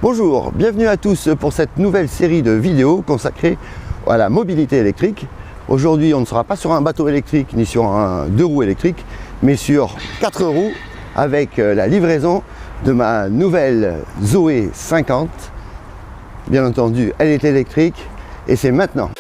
Bonjour, bienvenue à tous pour cette nouvelle série de vidéos consacrée à la mobilité électrique. Aujourd'hui, on ne sera pas sur un bateau électrique ni sur un 2 roues électriques, mais sur 4 roues avec la livraison de ma nouvelle Zoé 50. Bien entendu, elle est électrique et c'est maintenant.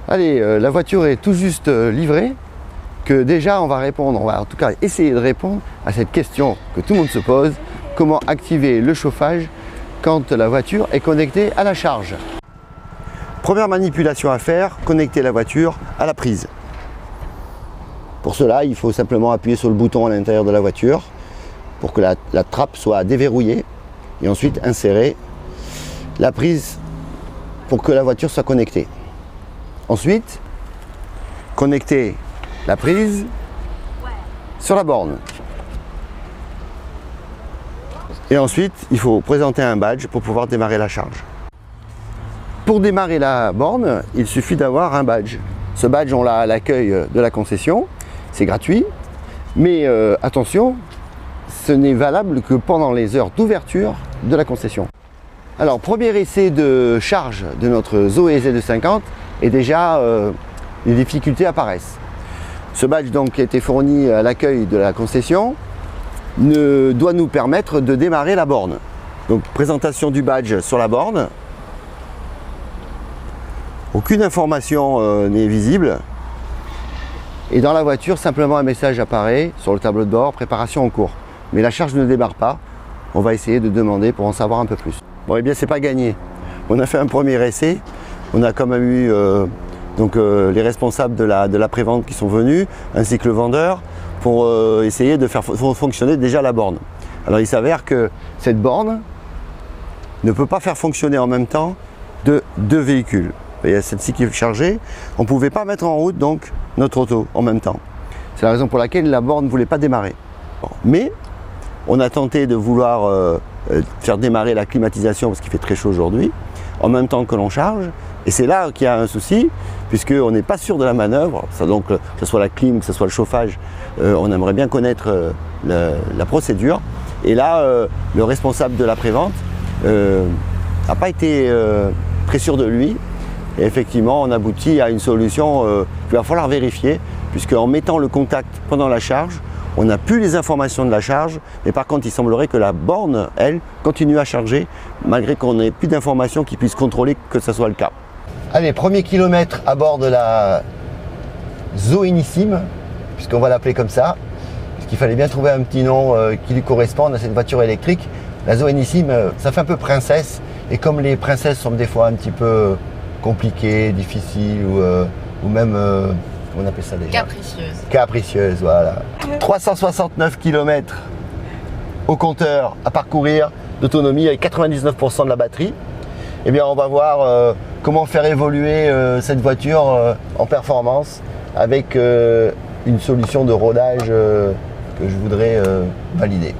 Allez, la voiture est tout juste livrée, que déjà on va répondre, on va en tout cas essayer de répondre à cette question que tout le monde se pose, comment activer le chauffage quand la voiture est connectée à la charge. Première manipulation à faire, connecter la voiture à la prise. Pour cela, il faut simplement appuyer sur le bouton à l'intérieur de la voiture pour que la trappe soit déverrouillée et ensuite insérer la prise pour que la voiture soit connectée. Ensuite, connecter la prise sur la borne. Et ensuite, il faut présenter un badge pour pouvoir démarrer la charge. Pour démarrer la borne, il suffit d'avoir un badge. Ce badge, on l'a à l'accueil de la concession, c'est gratuit, mais attention, ce n'est valable que pendant les heures d'ouverture de la concession. Alors, premier essai de charge de notre Zoé Z50, et déjà les difficultés apparaissent. Ce badge donc qui a été fourni à l'accueil de la concession doit nous permettre de démarrer la borne. Donc présentation du badge sur la borne. Aucune information n'est visible. Et dans la voiture, simplement un message apparaît sur le tableau de bord, préparation en cours. Mais la charge ne démarre pas. On va essayer de demander pour en savoir un peu plus. Bon, eh bien, c'est pas gagné. On a fait un premier essai. On a quand même eu les responsables de la prévente qui sont venus, ainsi que le vendeur, pour essayer de faire fonctionner déjà la borne. Alors il s'avère que cette borne ne peut pas faire fonctionner en même temps deux véhicules. Il y a celle-ci qui est chargée, on ne pouvait pas mettre en route donc notre auto en même temps. C'est la raison pour laquelle la borne ne voulait pas démarrer. Mais on a tenté de vouloir faire démarrer la climatisation parce qu'il fait très chaud aujourd'hui, en même temps que l'on charge. Et c'est là qu'il y a un souci, puisqu'on n'est pas sûr de la manœuvre, donc, que ce soit la clim, que ce soit le chauffage, on aimerait bien connaître la procédure. Et là, le responsable de la prévente n'a pas été très sûr de lui. Et effectivement, on aboutit à une solution qu'il va falloir vérifier, puisqu'en mettant le contact pendant la charge, on n'a plus les informations de la charge, mais par contre, il semblerait que la borne, elle, continue à charger, malgré qu'on n'ait plus d'informations qui puissent contrôler que ce soit le cas. Allez, premier kilomètre à bord de la Zoénissime, puisqu'on va l'appeler comme ça, parce qu'il fallait bien trouver un petit nom qui lui corresponde à cette voiture électrique. La Zoénissime, ça fait un peu princesse, et comme les princesses sont des fois un petit peu compliquées, difficiles, ou même, comment on appelle ça déjà ? Capricieuse. Capricieuse, voilà. 369 km au compteur à parcourir d'autonomie avec 99% de la batterie. Eh bien, on va voir comment faire évoluer cette voiture en performance avec une solution de rodage que je voudrais valider.